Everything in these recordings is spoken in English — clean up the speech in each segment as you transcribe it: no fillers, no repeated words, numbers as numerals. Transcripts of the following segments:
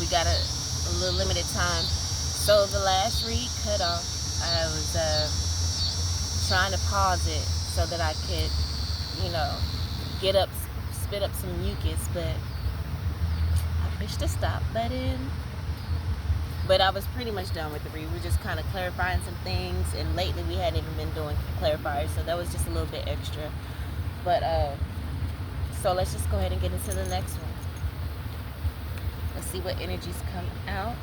we got a little limited time. So the last read cut off. I was trying to pause it so that I could, spit up some mucus, but I pushed the stop button. But I was pretty much done with the read. We were just kind of clarifying some things, and lately we hadn't even been doing clarifiers, so that was just a little bit extra. But so let's just go ahead and get into the next one. Let's see what energies come out.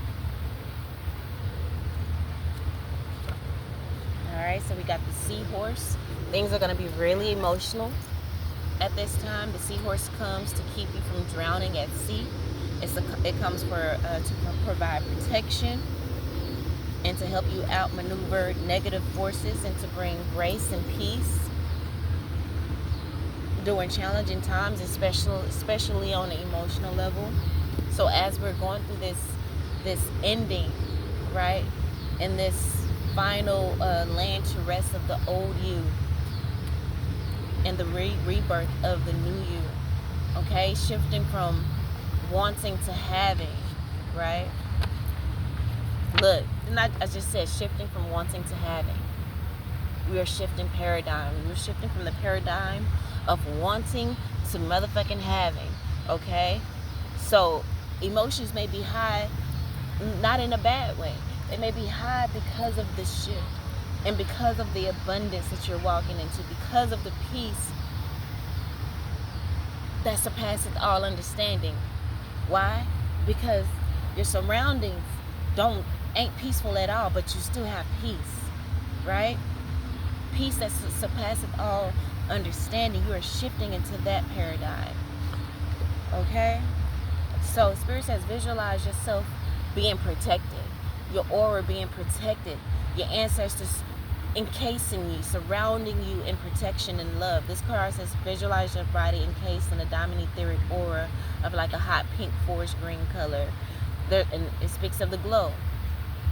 Alright, so we got the seahorse. Things are going to be really emotional at this time. The seahorse comes to keep you from drowning at sea. It comes to provide protection and to help you outmaneuver negative forces and to bring grace and peace during challenging times, especially on the emotional level. So as we're going through this ending, right, and this final land to rest of the old you and the rebirth of the new you, okay, shifting from wanting to having, right? Look, I just said shifting from wanting to having. We are shifting paradigm. We're shifting from the paradigm of wanting to motherfucking having, okay? So emotions may be high, not in a bad way. They may be high because of the shift and because of the abundance that you're walking into, because of the peace that surpasses all understanding. Why? Because your surroundings ain't peaceful at all, but you still have peace, right? Peace that surpasses all understanding. You are shifting into that paradigm, okay? So Spirit says visualize yourself being protected, your aura being protected, your ancestors encasing you, surrounding you in protection and love. This card says visualize your body encased in a diamond etheric aura of like a hot pink forest green color. And it speaks of the glow.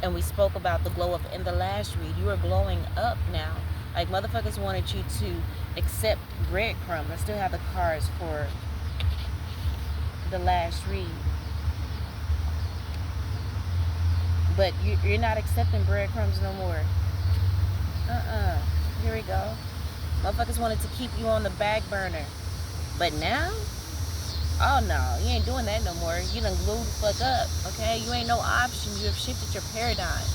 And we spoke about the glow in the last read. You are glowing up now. Like motherfuckers wanted you to accept breadcrumbs. I still have the cards for the last read. But you're not accepting breadcrumbs no more. Here we go. Motherfuckers wanted to keep you on the back burner. But now? Oh no, you ain't doing that no more. You done glued the fuck up, okay? You ain't no option. You have shifted your paradigm,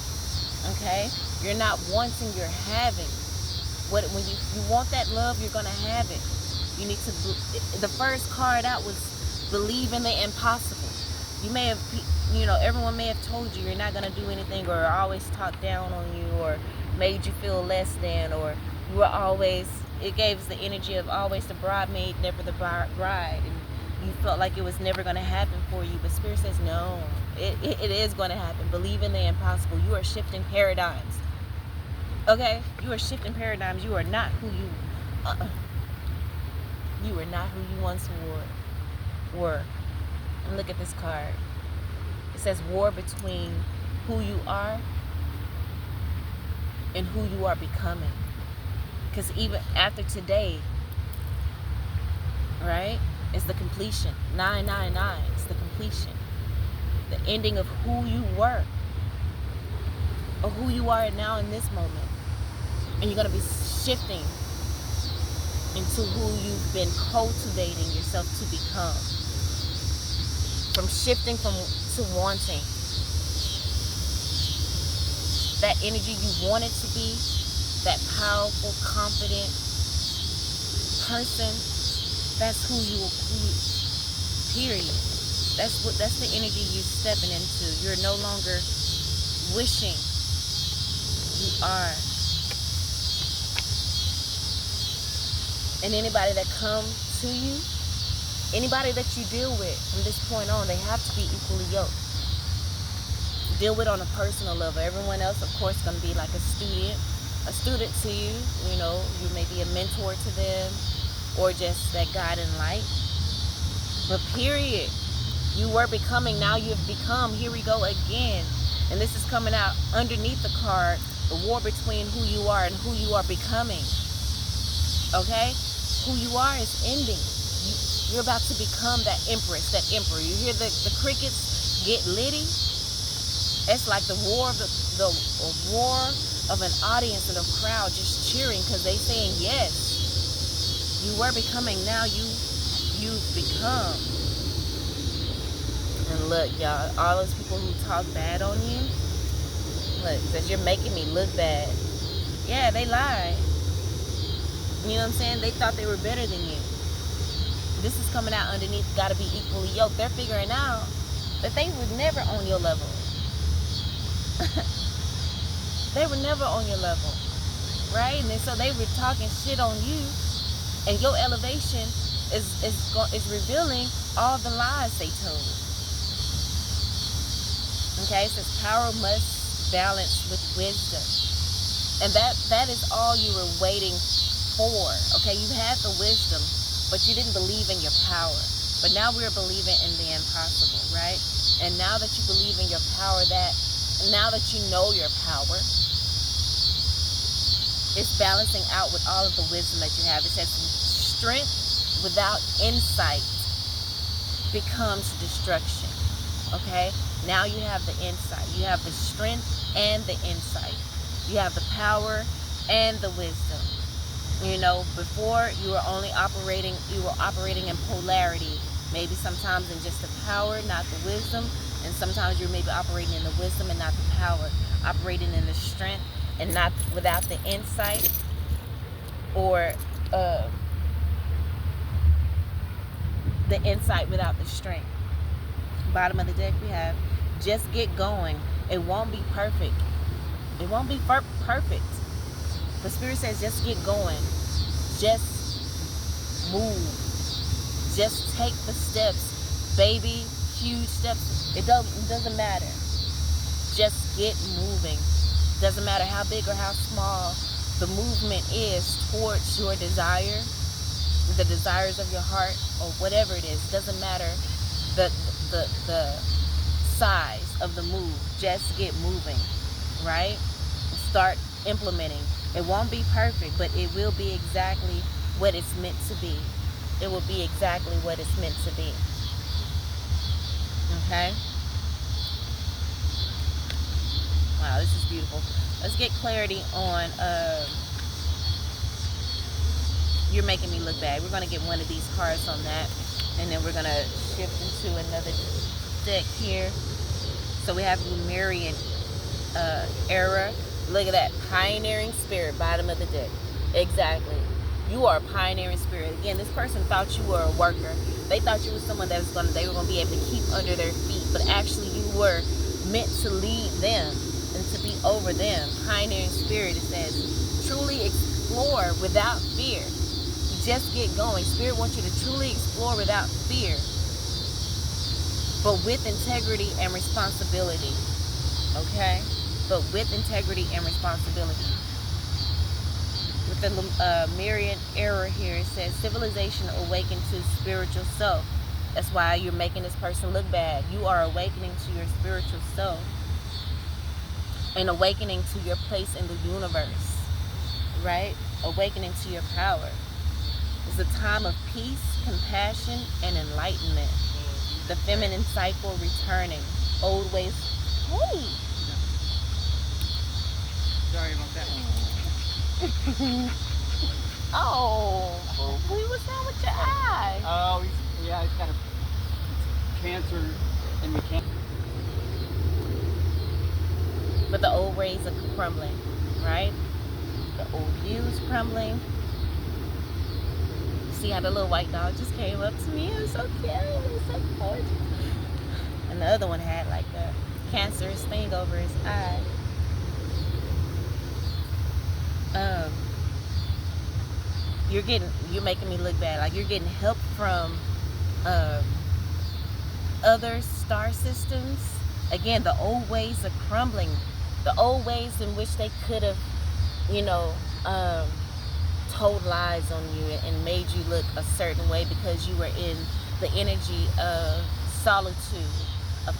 okay? You're not wanting, you're having. When you want that love, you're gonna have it. You need to, the first card out was believe in the impossible. You may have, everyone may have told you you're not gonna do anything, or always talked down on you, or made you feel less than, or you were always, it gave the energy of always the bridesmaid, never the bride, and you felt like it was never going to happen for you. But Spirit says no, it is going to happen. Believe in the impossible. You are shifting paradigms, okay? You are shifting paradigms. You are not who you are not who you once were. And look at this card. It says war between who you are and who you are becoming. Because even after today, right, it's the completion. 999 is the completion. The ending of who you were, or who you are now in this moment. And you're going to be shifting into who you've been cultivating yourself to become. From shifting to wanting. That energy you wanted to be, that powerful, confident person, that's who you will be, period. That's the energy you're stepping into. You're no longer wishing, you are. And anybody that comes to you, anybody that you deal with from this point on, they have to be equally yoked. Deal with on a personal level. Everyone else, of course, going to be like a student to you. You may be a mentor to them, or just that guide and light. But period, you were becoming, now you have become. Here we go again. And this is coming out underneath the card, the war between who you are and who you are becoming. Okay? Who you are is ending. You're about to become that empress, that emperor. You hear the crickets? get litty, it's like the roar of the roar of an audience and a crowd just cheering because they saying yes. You were becoming, now you've become. And look, y'all, all those people who talk bad on you, look, says you're making me look bad. Yeah, they lied. You know what I'm saying? They thought they were better than you. This is coming out underneath, gotta be equally yoked. They're figuring out that they were never on your level. They were never on your level, right? And so they were talking shit on you, and your elevation is revealing all the lies they told. Okay, it says power must balance with wisdom, and that is all you were waiting for. Okay, you had the wisdom, but you didn't believe in your power. But now we're believing in the impossible, right? And now that you believe in your power, now that you know your power, it's balancing out with all of the wisdom that you have. It says strength without insight becomes destruction. Okay? Now you have the insight. You have the strength and the insight. You have the power and the wisdom. You know, before you were operating in polarity. Maybe sometimes in just the power, not the wisdom. And sometimes you're maybe operating in the wisdom and not the power. Operating in the strength and not without the insight. Or the insight without the strength. Bottom of the deck we have, just get going. It won't be perfect. It won't be perfect. The Spirit says just get going. Just move. Just take the steps. Baby, huge steps. It doesn't matter. Just get moving. Doesn't matter how big or how small the movement is towards your desire, the desires of your heart, or whatever it is. Doesn't matter the size of the move. Just get moving, right? Start implementing. It won't be perfect, but it will be exactly what it's meant to be. It will be exactly what it's meant to be. Okay? Wow, this is beautiful. Let's get clarity on you're making me look bad. We're going to get one of these cards on that, and then we're going to shift into another deck here. So we have Lemurian era. Look at that, pioneering spirit, bottom of the deck. Exactly. You are a pioneering spirit. Again, this person thought you were a worker. They thought you were someone that they were going to be able to keep under their feet, but actually you were meant to lead them and to be over them. Pioneering spirit, it says, truly explore without fear. Just get going. Spirit wants you to truly explore without fear, but with integrity and responsibility. Okay? But with integrity and responsibility. With the Lemurian era here, it says civilization awakened to spiritual self. That's why you're making this person look bad. You are awakening to your spiritual self and awakening to your place in the universe, right? Awakening to your power. It's a time of peace, compassion, and enlightenment. The feminine cycle returning. Old ways. Hey! Sorry about that. Oh, what's wrong with your eye? Oh, he's got a cancer, and we can't. But the old ways are crumbling, right? The old views crumbling. See how the little white dog just came up to me? It was so cute. It was so gorgeous. And the other one had like a cancerous thing over his eye. You're making me look bad. Like you're getting help from other star systems. Again, the old ways are crumbling. The old ways in which they could have, told lies on you and made you look a certain way because you were in the energy of solitude, of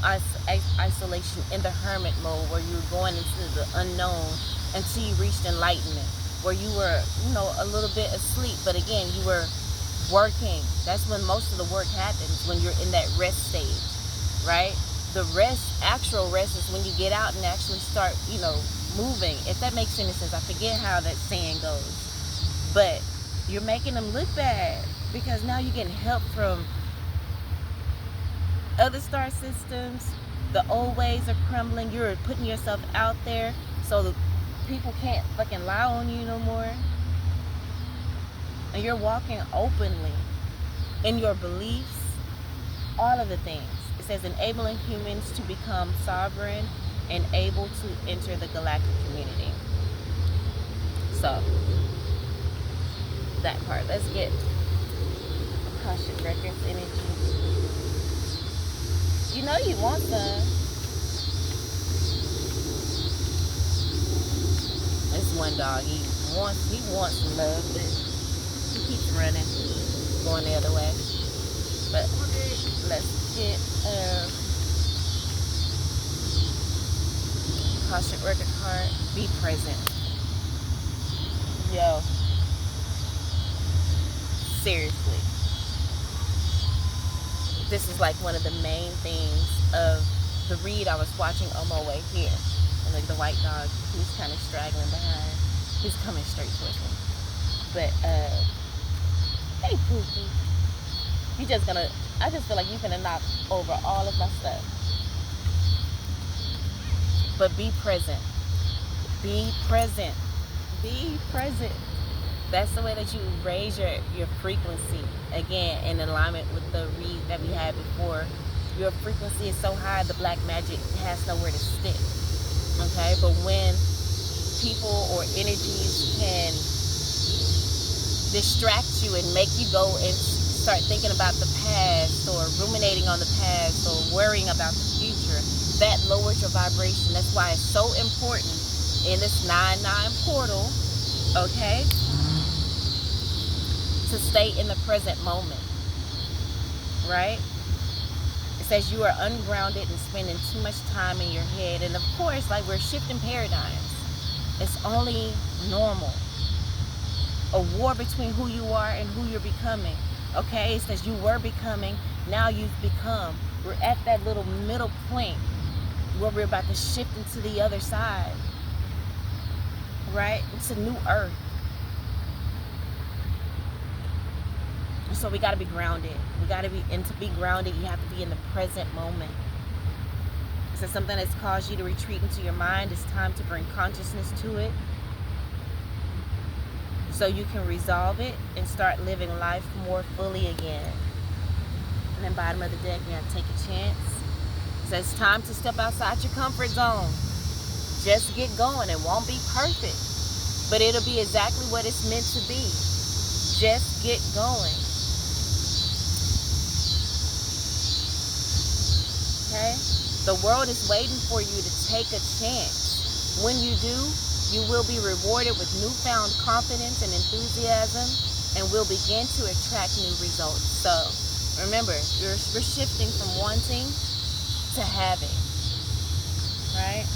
isolation, in the hermit mode, where you were going into the unknown until you reached enlightenment, where you were, a little bit asleep, but again, you were working. That's when most of the work happens, when you're in that rest stage, right? The rest, actual rest, is when you get out and actually start, moving. If that makes any sense. I forget how that saying goes. But you're making them look bad because now you're getting help from other star systems. The old ways are crumbling. You're putting yourself out there so the people can't fucking lie on you no more. And you're walking openly in your beliefs, all of the things. It says enabling humans to become sovereign and able to enter the galactic community. So, that part. Let's get Akashic Records energy. You know you want some. This one dog, he wants some love, but he keeps running, going the other way. But let's get Akashic Record card. Be present. Yo. Seriously. This is like one of the main things of the read I was watching on my way here. And like the white dog, he's kind of straggling behind. He's coming straight towards me. But, hey, Pookie. I just feel like you're gonna knock over all of my stuff. But be present. Be present. Be present. That's the way that you raise your frequency. Again, in alignment with the read that we had before. Your frequency is so high, the black magic has nowhere to stick. Okay? But when people or energies can distract you and make you go and start thinking about the past or ruminating on the past or worrying about the future, that lowers your vibration. That's why it's so important in this 9-9 portal, okay, to stay in the present moment, right? It says you are ungrounded and spending too much time in your head. And of course, like, we're shifting paradigms. It's only normal. A war between who you are and who you're becoming. Okay, it says you were becoming, now you've become. We're at that little middle point where we're about to shift into the other side. Right? It's a new earth. So we got to be grounded. And to be grounded, you have to be in the present moment. Is there something that's caused you to retreat into your mind? It's time to bring consciousness to it, so you can resolve it and start living life more fully again. And then bottom of the deck, you have to take a chance. It says it's time to step outside your comfort zone. Just get going. It won't be perfect, but it'll be exactly what it's meant to be. Just get going. Okay? The world is waiting for you to take a chance. When you do, you will be rewarded with newfound confidence and enthusiasm, and will begin to attract new results. So remember, we're shifting from wanting to having, right?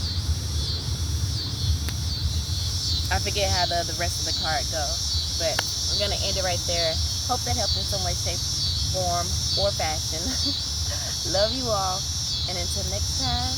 I forget how the rest of the card goes, but we're going to end it right there. Hope that helped in some way, shape, form, or fashion. Love you all. And until next time,